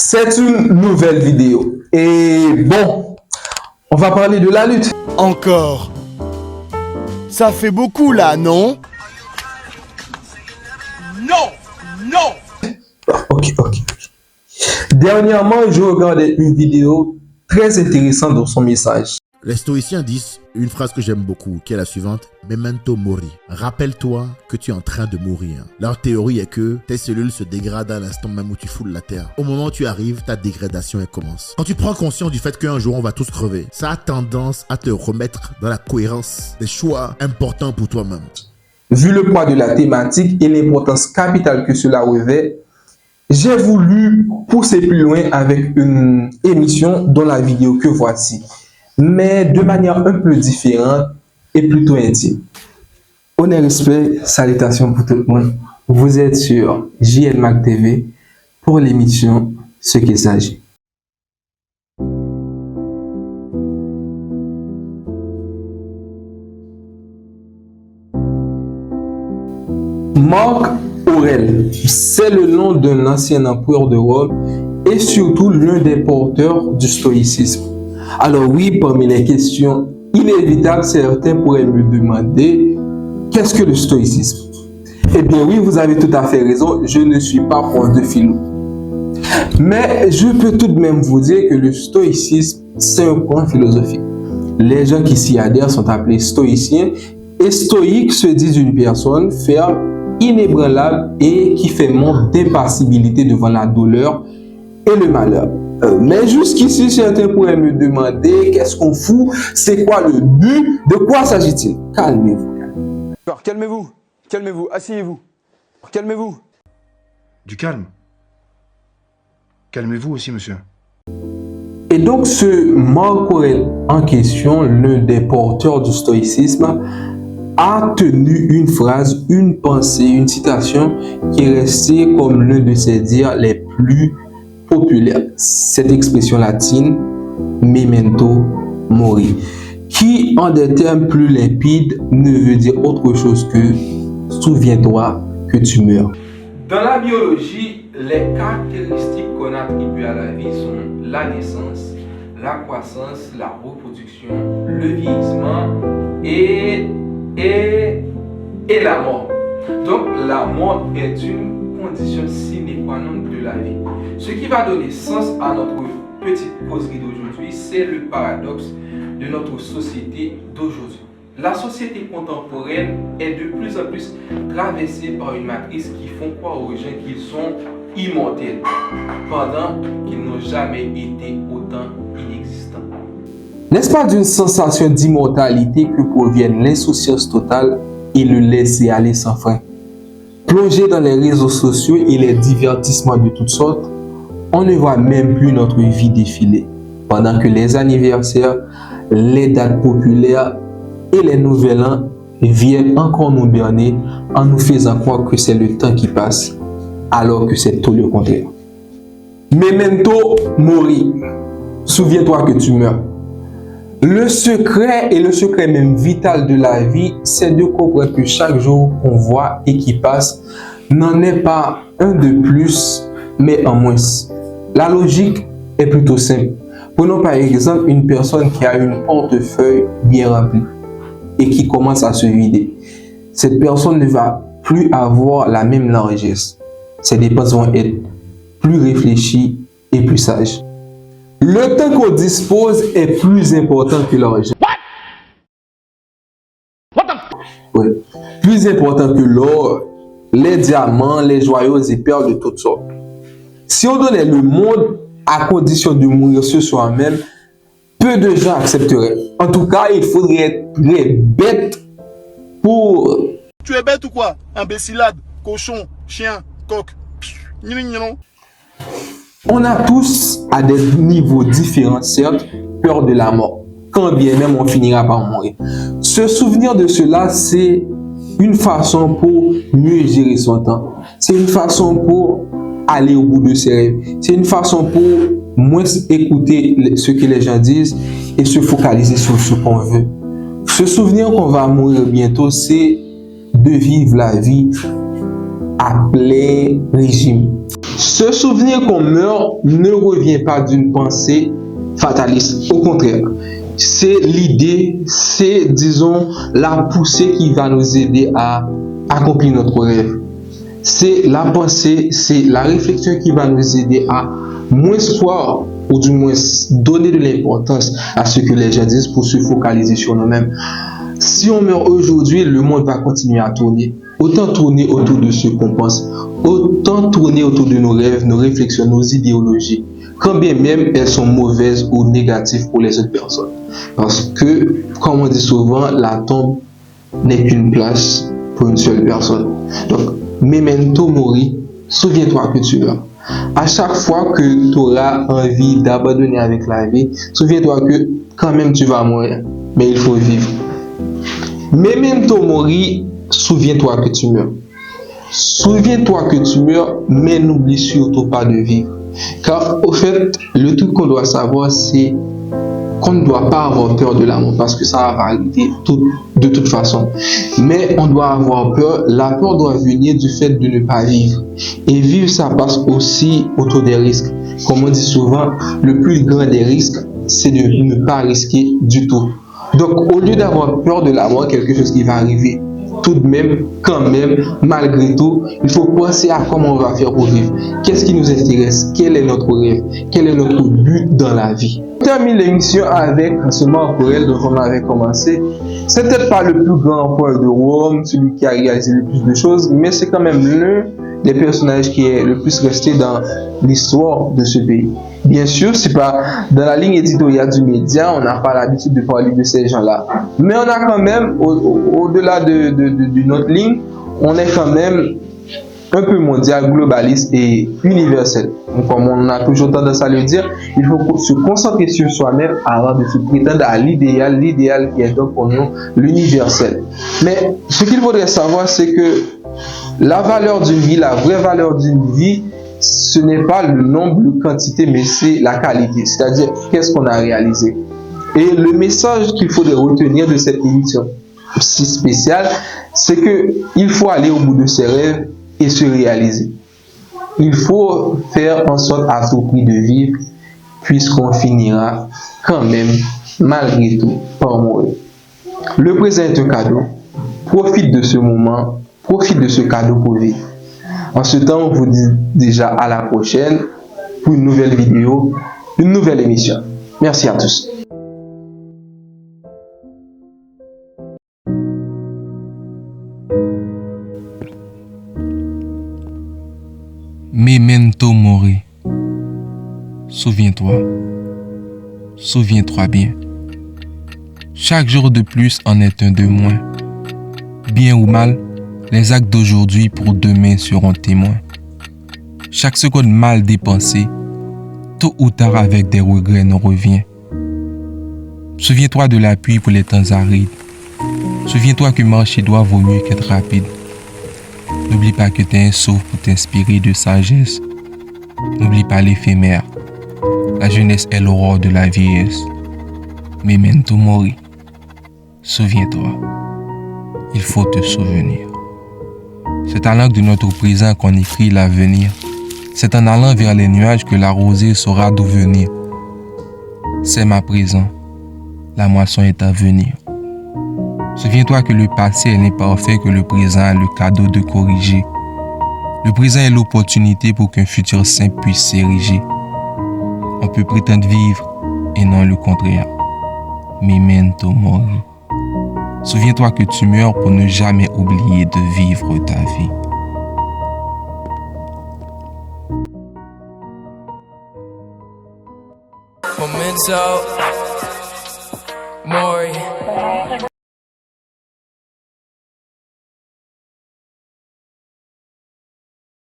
C'est une nouvelle vidéo. Et bon, on va parler de la lutte. Encore. Ça fait beaucoup là, non? Non. Ok. Dernièrement, je regardais une vidéo très intéressante dans son message. Les stoïciens disent une phrase que j'aime beaucoup, qui est la suivante: Memento mori. Rappelle-toi que tu es en train de mourir. Leur théorie est que tes cellules se dégradent à l'instant même où tu foules la terre. Au moment où tu arrives, ta dégradation elle commence. Quand tu prends conscience du fait qu'un jour on va tous crever, ça a tendance à te remettre dans la cohérence des choix importants pour toi-même. Vu le poids de la thématique et l'importance capitale que cela revêt, j'ai voulu pousser plus loin avec une émission dans la vidéo que voici, mais de manière un peu différente et plutôt intime. Honneur, respect, salutations pour tout le monde. Vous êtes sur JLMAC TV pour l'émission Ce qu'il s'agit. Marc Aurèle, c'est le nom d'un ancien empereur de Rome et surtout l'un des porteurs du stoïcisme. Alors oui, parmi les questions inévitables, certains pourraient me demander qu'est-ce que le stoïcisme? Eh bien oui, vous avez tout à fait raison, je ne suis pas prof de philo. Mais je peux tout de même vous dire que le stoïcisme, c'est un courant philosophique. Les gens qui s'y adhèrent sont appelés stoïciens et stoïque se dit d'une personne ferme, inébranlable et qui fait montre d'impassibilité devant la douleur et le malheur. Mais jusqu'ici, certains pourraient me demander qu'est-ce qu'on fout, c'est quoi le but, de quoi s'agit-il? Calmez-vous. Calmez-vous, asseyez-vous. Calmez-vous. Du calme. Calmez-vous aussi, monsieur. Et donc, ce Marc Aurèle en question, l'un des porteurs du stoïcisme, a tenu une phrase, une pensée, une citation qui est restée comme l'un de ses dires les plus populaires. Cette expression latine, Memento mori, qui en des termes plus limpides ne veut dire autre chose que souviens-toi que tu meurs. Dans la biologie, les caractéristiques qu'on attribue à la vie sont la naissance, la croissance, la reproduction, le vieillissement et la mort. Donc la mort est une condition sine qua non de la vie. Ce qui va donner sens à notre petite causerie d'aujourd'hui, c'est le paradoxe de notre société d'aujourd'hui. La société contemporaine est de plus en plus traversée par une matrice qui font croire aux gens qu'ils sont immortels, pendant qu'ils n'ont jamais été autant inexistants. N'est-ce pas d'une sensation d'immortalité que proviennent l'insouciance totale et le laisser-aller sans frein? Plongé dans les réseaux sociaux et les divertissements de toutes sortes, on ne voit même plus notre vie défiler, pendant que les anniversaires, les dates populaires et les nouvel an viennent encore nous berner en nous faisant croire que c'est le temps qui passe, alors que c'est tout le contraire. Memento mori, souviens-toi que tu meurs. Le secret et le secret même vital de la vie, c'est de comprendre que chaque jour qu'on voit et qui passe n'en est pas un de plus, mais en moins. La logique est plutôt simple. Prenons par exemple une personne qui a une portefeuille bien remplie et qui commence à se vider. Cette personne ne va plus avoir la même largesse. Ses dépenses vont être plus réfléchies et plus sages. Le temps qu'on dispose est plus important que l'argent. Ouais. Plus important que l'or, les diamants, les joyaux et perles de toutes sortes. Si on donnait le monde à condition de mourir sur soi-même, peu de gens accepteraient. En tout cas, il faudrait être très bête pour... Tu es bête ou quoi? Imbécilade, cochon, chien, coq. On a tous, à des niveaux différents, certes, peur de la mort, quand bien même on finira par mourir. Se souvenir de cela, c'est une façon pour mieux gérer son temps. C'est une façon pour aller au bout de ses rêves. C'est une façon pour moins écouter ce que les gens disent et se focaliser sur ce qu'on veut. Se souvenir qu'on va mourir bientôt, c'est de vivre la vie à plein régime. Se souvenir qu'on meurt ne revient pas d'une pensée fataliste. Au contraire, c'est l'idée, c'est, disons, la poussée qui va nous aider à accomplir notre rêve. C'est la pensée, c'est la réflexion qui va nous aider à moins croire ou du moins donner de l'importance à ce que les gens disent pour se focaliser sur nous-mêmes. Si on meurt aujourd'hui, le monde va continuer à tourner. Autant tourner autour de ce qu'on pense, autant tourner autour de nos rêves, nos réflexions, nos idéologies, quand bien même elles sont mauvaises ou négatives pour les autres personnes. Parce que, comme on dit souvent, la tombe n'est qu'une place pour une seule personne. Donc, memento mori, souviens-toi que tu meurs. À chaque fois que tu auras envie d'abandonner avec la vie, souviens-toi que quand même tu vas mourir, mais il faut vivre. Memento mori, souviens-toi que tu meurs. Souviens-toi que tu meurs, mais n'oublie surtout pas de vivre. Car au fait, le truc qu'on doit savoir, c'est qu'on ne doit pas avoir peur de la mort, parce que ça va arriver de toute façon. Mais on doit avoir peur, la peur doit venir du fait de ne pas vivre. Et vivre, ça passe aussi autour des risques. Comme on dit souvent, le plus grand des risques, c'est de ne pas risquer du tout. Donc, au lieu d'avoir peur de la mort, quelque chose qui va arriver, tout de même, quand même, malgré tout, il faut penser à comment on va faire pour vivre. Qu'est-ce qui nous intéresse? Quel est notre rêve? Quel est notre but dans la vie? On termine l'émission avec ce Marc Aurèle dont on avait commencé. C'est peut-être pas le plus grand poète de Rome, celui qui a réalisé le plus de choses, mais c'est quand même l'un des personnages qui est le plus resté dans l'histoire de ce pays. Bien sûr, c'est pas dans la ligne éditoriale du média, on n'a pas l'habitude de parler de ces gens-là. Mais on a quand même, au-delà de notre ligne, on est quand même un peu mondial, globaliste et universel. Donc, comme on a toujours tendance à le dire, il faut se concentrer sur soi-même avant de se prétendre à l'idéal qui est donc pour nous l'universel. Mais ce qu'il faudrait savoir, c'est que la valeur d'une vie, la vraie valeur d'une vie, ce n'est pas le nombre, la quantité, mais c'est la qualité. C'est-à-dire, qu'est-ce qu'on a réalisé. Et le message qu'il faudrait retenir de cette émission si spéciale, c'est qu'il faut aller au bout de ses rêves et se réaliser. Il faut faire en sorte à tout prix de vivre, puisqu'on finira quand même, malgré tout, par mourir. Le présent est un cadeau. Profite de ce moment, profite de ce cadeau pour vivre. En ce temps, on vous dit déjà à la prochaine pour une nouvelle vidéo, une nouvelle émission. Merci à tous. Memento mori. Souviens-toi. Souviens-toi bien. Chaque jour de plus en est un de moins. Bien ou mal, les actes d'aujourd'hui pour demain seront témoins. Chaque seconde mal dépensée, tôt ou tard avec des regrets nous revient. Souviens-toi de l'appui pour les temps arides. Souviens-toi que marcher droit vaut mieux qu'être rapide. N'oublie pas que tu es un souffle pour t'inspirer de sagesse. N'oublie pas l'éphémère. La jeunesse est l'aurore de la vieillesse. Memento mori. Souviens-toi. Il faut te souvenir. C'est à l'angle de notre présent qu'on écrit l'avenir. C'est en allant vers les nuages que la rosée saura d'où venir. C'est ma présent. La moisson est à venir. Souviens-toi que le passé est l'imparfait, que le présent a le cadeau de corriger. Le présent est l'opportunité pour qu'un futur saint puisse s'ériger. On peut prétendre vivre et non le contraire. Memento mori. Souviens-toi que tu meurs pour ne jamais oublier de vivre ta vie. Memento mori.